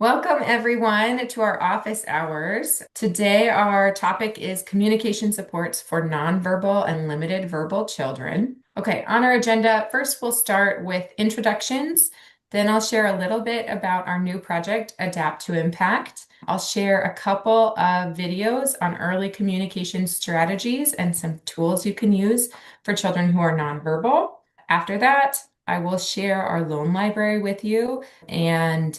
Welcome, everyone, to our office hours. Today, our topic is communication supports for nonverbal and limited verbal children. Okay, on our agenda, first we'll start with introductions. Then I'll share a little bit about our new project, Adapt to Impact. I'll share a couple of videos on early communication strategies and some tools you can use for children who are nonverbal. After that, I will share our loan library with you and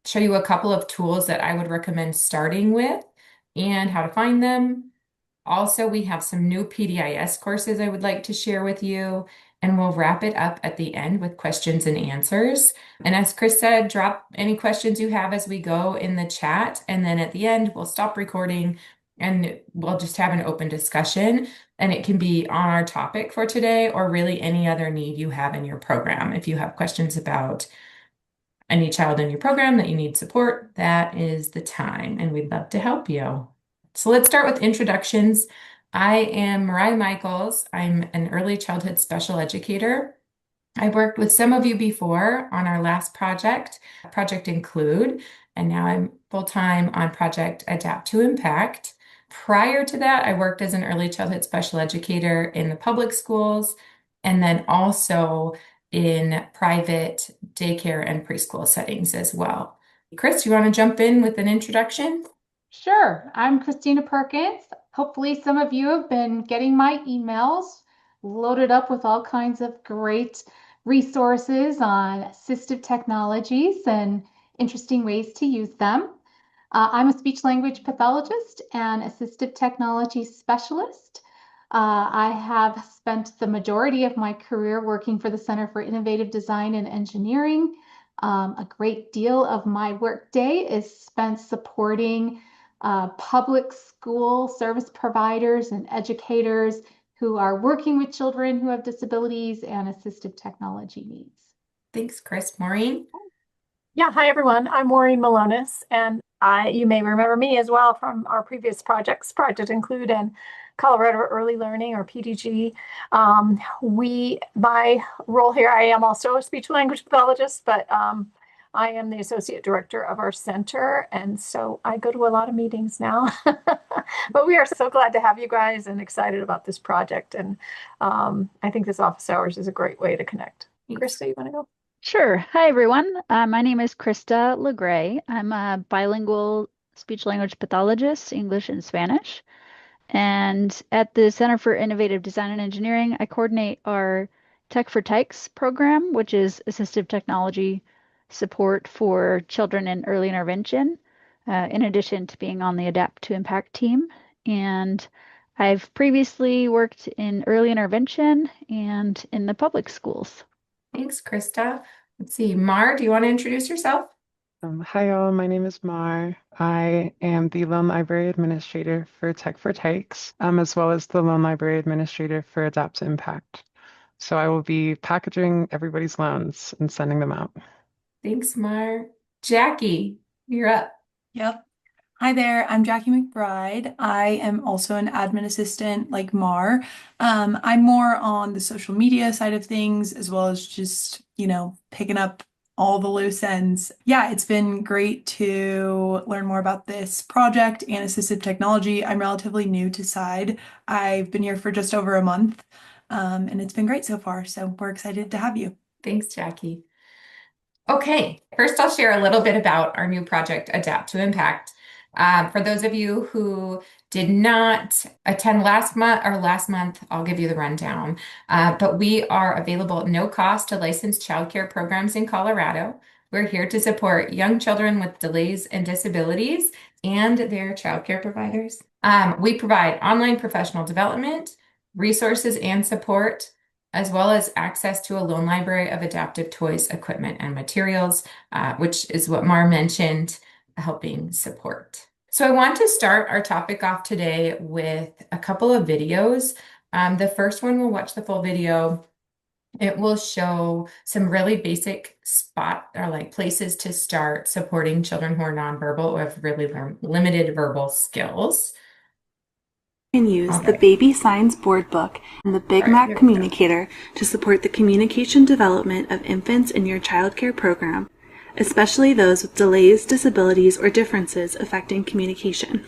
show you a couple of tools that I would recommend starting with and how to find them. Also, we have some new PDIS courses I would like to share with you, and we'll wrap it up at the end with questions and answers. And as Chris said, drop any questions you have as we go in the chat, and then at the end, we'll stop recording and we'll just have an open discussion. And it can be on our topic for today or really any other need you have in your program. If you have questions about any child in your program that you need support, that is the time, and we'd love to help you. So let's start with introductions. I am Mariah Michaels. I'm an early childhood special educator. I worked with some of you before on our last project, Project Include, and now I'm full-time on Project Adapt to Impact. Prior to that, I worked as an early childhood special educator in the public schools, and then also in private daycare and preschool settings as well. Chris, you want to jump in with an introduction? Sure. I'm Christina Perkins. Hopefully, some of you have been getting my emails loaded up with all kinds of great resources on assistive technologies and interesting ways to use them. I'm a speech language pathologist and assistive technology specialist. I have spent the majority of my career working for the Center for Innovative Design and Engineering. A great deal of my workday is spent supporting public school service providers and educators who are working with children who have disabilities and assistive technology needs. Thanks, Chris. Maureen? Yeah, hi everyone. I'm Maureen Malonis, and you may remember me as well from our previous projects, Project Include and Colorado Early Learning or PDG. My role here, I am also a speech language pathologist, but I am the associate director of our center, and so I go to a lot of meetings now. But we are so glad to have you guys and excited about this project, and I think this office hours is a great way to connect. Krista, you want to go? Sure. Hi, everyone. My name is Krista LeGray. I'm a bilingual speech language pathologist, English and Spanish. And at the Center for Innovative Design and Engineering, I coordinate our Tech for Tykes program, which is assistive technology support for children in early intervention, in addition to being on the Adapt to Impact team. And I've previously worked in early intervention and in the public schools. Thanks, Krista. Let's see. Mar, do you want to introduce yourself? Hi all, my name is Mar. I am the Loan Library Administrator for Tech for Tykes, as well as the Loan Library Administrator for Adapt to Impact. So I will be packaging everybody's loans and sending them out. Thanks, Mar. Jackie, you're up. Yep. Hi there, I'm Jackie McBride. I am also an admin assistant like Mar. I'm more on the social media side of things, as well as just, picking up all the loose ends. Yeah, it's been great to learn more about this project and assistive technology. I'm relatively new to SIDE. I've been here for just over a month, and it's been great so far. So we're excited to have you. Thanks, Jackie. Okay, first I'll share a little bit about our new project, Adapt to Impact. For those of you who did not attend last month, I'll give you the rundown. But we are available at no cost to licensed childcare programs in Colorado. We're here to support young children with delays and disabilities and their childcare providers. We provide online professional development, resources and support, as well as access to a loan library of adaptive toys, equipment, and materials, which is what Mar mentioned, helping support. So I want to start our topic off today with a couple of videos. The first one, we'll watch the full video. It will show some really basic places to start supporting children who are nonverbal or have really limited verbal skills. Can use the Baby Signs Board Book and the Big Mac Communicator to support the communication development of infants in your childcare program, especially those with delays, disabilities, or differences affecting communication.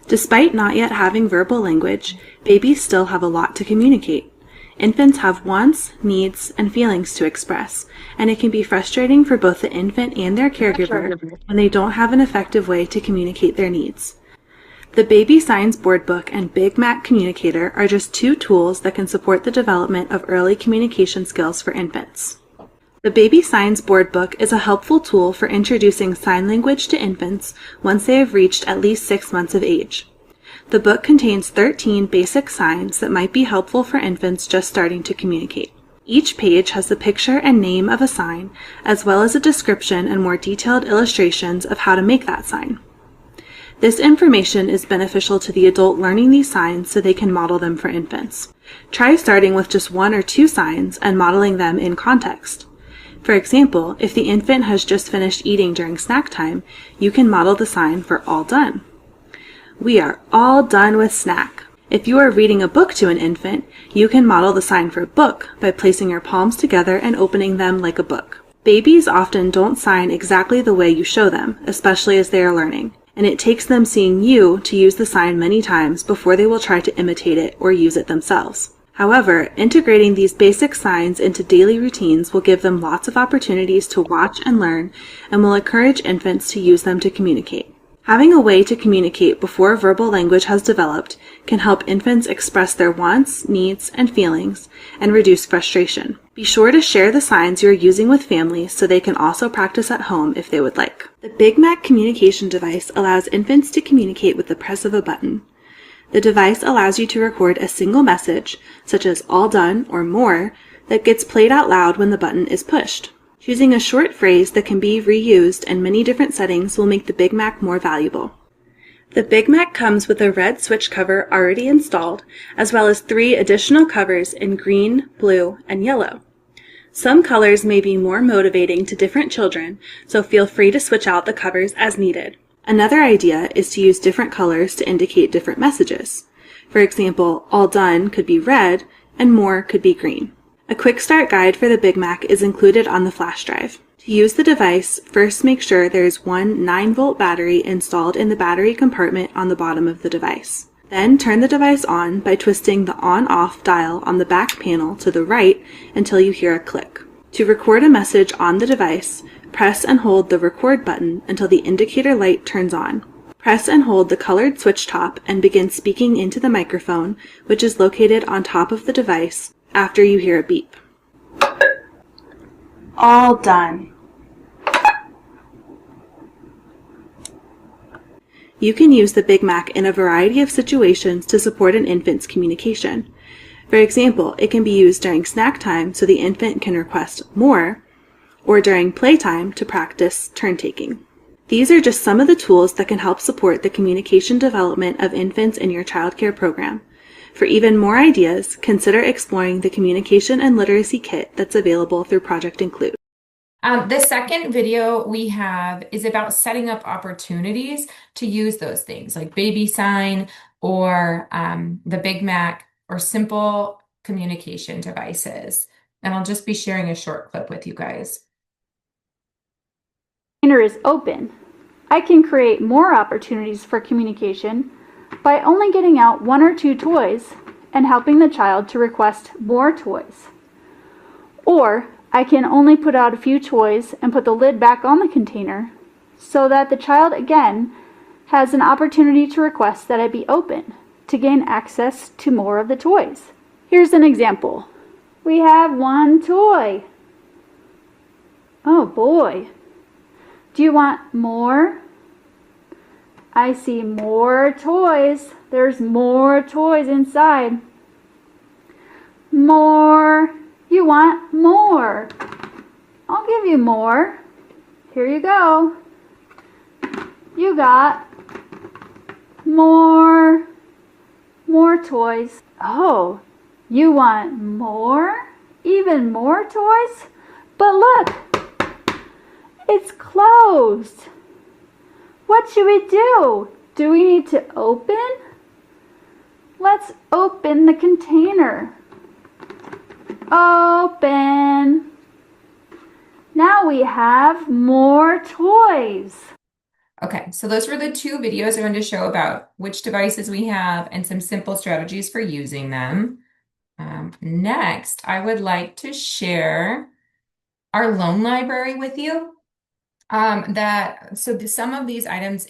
Despite not yet having verbal language, babies still have a lot to communicate. Infants have wants, needs, and feelings to express, and it can be frustrating for both the infant and their caregiver when they don't have an effective way to communicate their needs. The Baby Signs Board Book and Big Mac Communicator are just two tools that can support the development of early communication skills for infants. The Baby Signs Board Book is a helpful tool for introducing sign language to infants once they have reached at least 6 months of age. The book contains 13 basic signs that might be helpful for infants just starting to communicate. Each page has the picture and name of a sign, as well as a description and more detailed illustrations of how to make that sign. This information is beneficial to the adult learning these signs so they can model them for infants. Try starting with just 1 or 2 signs and modeling them in context. For example, if the infant has just finished eating during snack time, you can model the sign for all done. We are all done with snack. If you are reading a book to an infant, you can model the sign for book by placing your palms together and opening them like a book. Babies often don't sign exactly the way you show them, especially as they are learning, and it takes them seeing you to use the sign many times before they will try to imitate it or use it themselves. However, integrating these basic signs into daily routines will give them lots of opportunities to watch and learn and will encourage infants to use them to communicate. Having a way to communicate before verbal language has developed can help infants express their wants, needs, and feelings and reduce frustration. Be sure to share the signs you are using with families so they can also practice at home if they would like. The Big Mac communication device allows infants to communicate with the press of a button. The device allows you to record a single message, such as all done or more, that gets played out loud when the button is pushed. Choosing a short phrase that can be reused in many different settings will make the Big Mac more valuable. The Big Mac comes with a red switch cover already installed, as well as 3 additional covers in green, blue, and yellow. Some colors may be more motivating to different children, so feel free to switch out the covers as needed. Another idea is to use different colors to indicate different messages. For example, all done could be red, and more could be green. A quick start guide for the Big Mac is included on the flash drive. To use the device, first make sure there is one 9-volt battery installed in the battery compartment on the bottom of the device. Then turn the device on by twisting the on-off dial on the back panel to the right until you hear a click. To record a message on the device, press and hold the record button until the indicator light turns on. Press and hold the colored switch top and begin speaking into the microphone, which is located on top of the device, after you hear a beep. All done. You can use the Big Mac in a variety of situations to support an infant's communication. For example, it can be used during snack time so the infant can request more, or during playtime to practice turn-taking. These are just some of the tools that can help support the communication development of infants in your childcare program. For even more ideas, consider exploring the Communication and Literacy Kit that's available through Project Include. The second video we have is about setting up opportunities to use those things like baby sign or the Big Mac or simple communication devices. And I'll just be sharing a short clip with you guys. Container is open. I can create more opportunities for communication by only getting out 1 or 2 toys and helping the child to request more toys. Or I can only put out a few toys and put the lid back on the container so that the child again has an opportunity to request that it be open to gain access to more of the toys. Here's an example. We have 1 toy. Oh boy. Do you want more? I see more toys. There's more toys inside. More. You want more. I'll give you more. Here you go. You got more toys. Oh, you want more? Even more toys? But look, it's closed. What should we do? Do we need to open? Let's open the container. Open. Now we have more toys. Okay, so those were the two videos I wanted to show about which devices we have and some simple strategies for using them. Next, I would like to share our loan library with you. Some of these items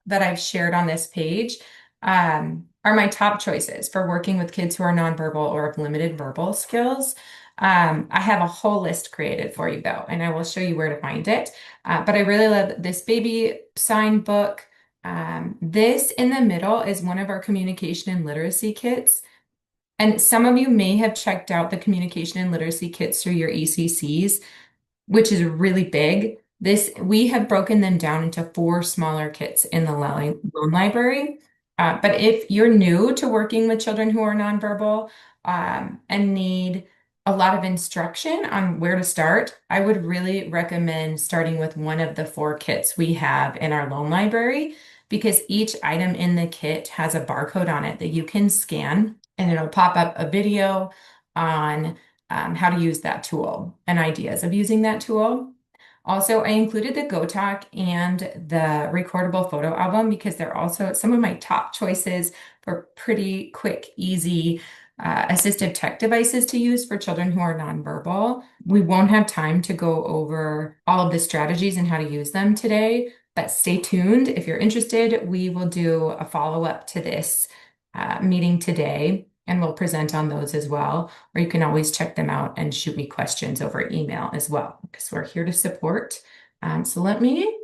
that I've shared on this page are my top choices for working with kids who are nonverbal or have limited verbal skills. I have a whole list created for you though, and I will show you where to find it. But I really love this baby sign book. This in the middle is one of our communication and literacy kits. And some of you may have checked out the communication and literacy kits through your ECCs, which is really big. We have broken them down into 4 smaller kits in the loan library. But if you're new to working with children who are nonverbal and need a lot of instruction on where to start, I would really recommend starting with one of the 4 kits we have in our loan library, because each item in the kit has a barcode on it that you can scan, and it'll pop up a video on how to use that tool and ideas of using that tool. Also, I included the GoTalk and the recordable photo album because they're also some of my top choices for pretty quick, easy assistive tech devices to use for children who are nonverbal. We won't have time to go over all of the strategies and how to use them today, but stay tuned. If you're interested, we will do a follow-up to this meeting today, and we'll present on those as well. Or you can always check them out and shoot me questions over email as well, because we're here to support. So let me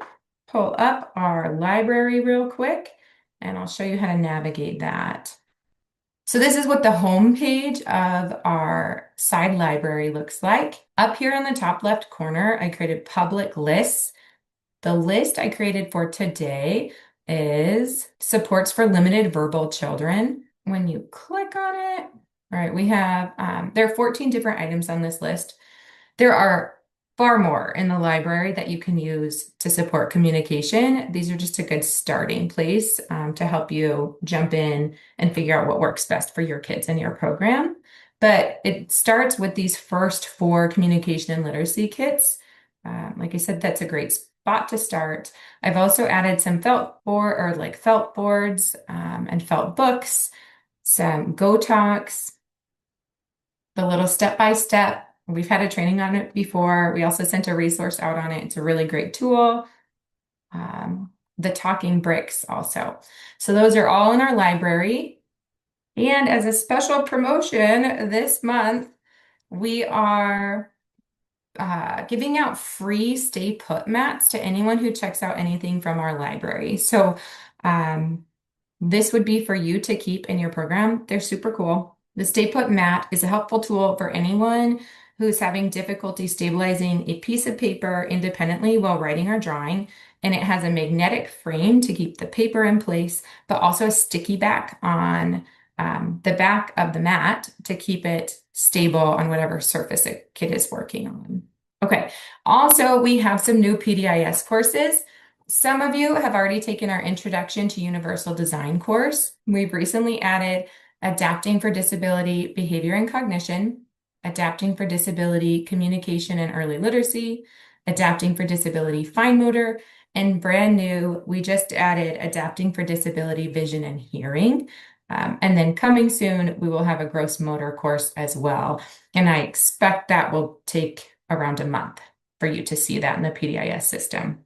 pull up our library real quick, and I'll show you how to navigate that. So this is what the home page of our side library looks like. Up here on the top left corner, I created public lists. The list I created for today is supports for limited verbal children. When you click on it, all right, we have, there are 14 different items on this list. There are far more in the library that you can use to support communication. These are just a good starting place to help you jump in and figure out what works best for your kids and your program. But it starts with these first 4 communication and literacy kits. Like I said, that's a great spot to start. I've also added some felt boards and felt books, some GoTalks, the little step-by-step. We've had a training on it before. We also sent a resource out on it. It's a really great tool. The talking bricks also. So those are all in our library. And as a special promotion this month, we are giving out free stay put mats to anyone who checks out anything from our library. So this would be for you to keep in your program. They're super cool. The stay put mat is a helpful tool for anyone who's having difficulty stabilizing a piece of paper independently while writing or drawing. And it has a magnetic frame to keep the paper in place, but also a sticky back on the back of the mat to keep it stable on whatever surface a kid is working on. Okay, also we have some new PDIS courses. Some of you have already taken our Introduction to Universal Design course. We've recently added Adapting for Disability Behavior and Cognition, Adapting for Disability Communication and Early Literacy, Adapting for Disability Fine Motor, and brand new, we just added Adapting for Disability Vision and Hearing. And then coming soon, we will have a gross motor course as well. And I expect that will take around a month for you to see that in the PDIS system.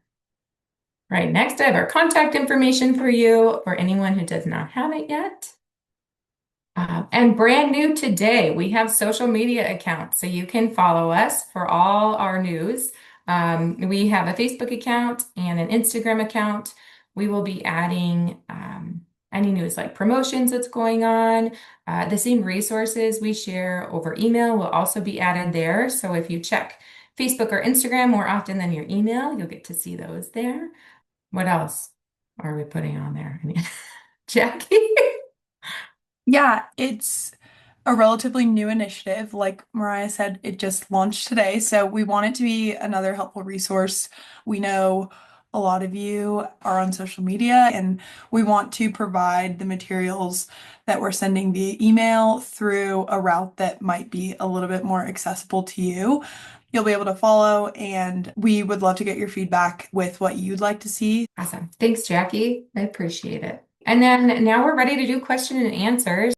Right, next I have our contact information for you for anyone who does not have it yet. And brand new today, we have social media accounts, so you can follow us for all our news. We have a Facebook account and an Instagram account. We will be adding any news like promotions that's going on. The same resources we share over email will also be added there. So if you check Facebook or Instagram more often than your email, you'll get to see those there. What else are we putting on there? Jackie? Yeah, it's a relatively new initiative. Like Mariah said, it just launched today. So we want it to be another helpful resource. We know a lot of you are on social media, and we want to provide the materials that we're sending via email through a route that might be a little bit more accessible to you. you'll be able to follow, and we would love to get your feedback with what you'd like to see. Awesome. Thanks, Jackie. I appreciate it. And then now we're ready to do question and answers.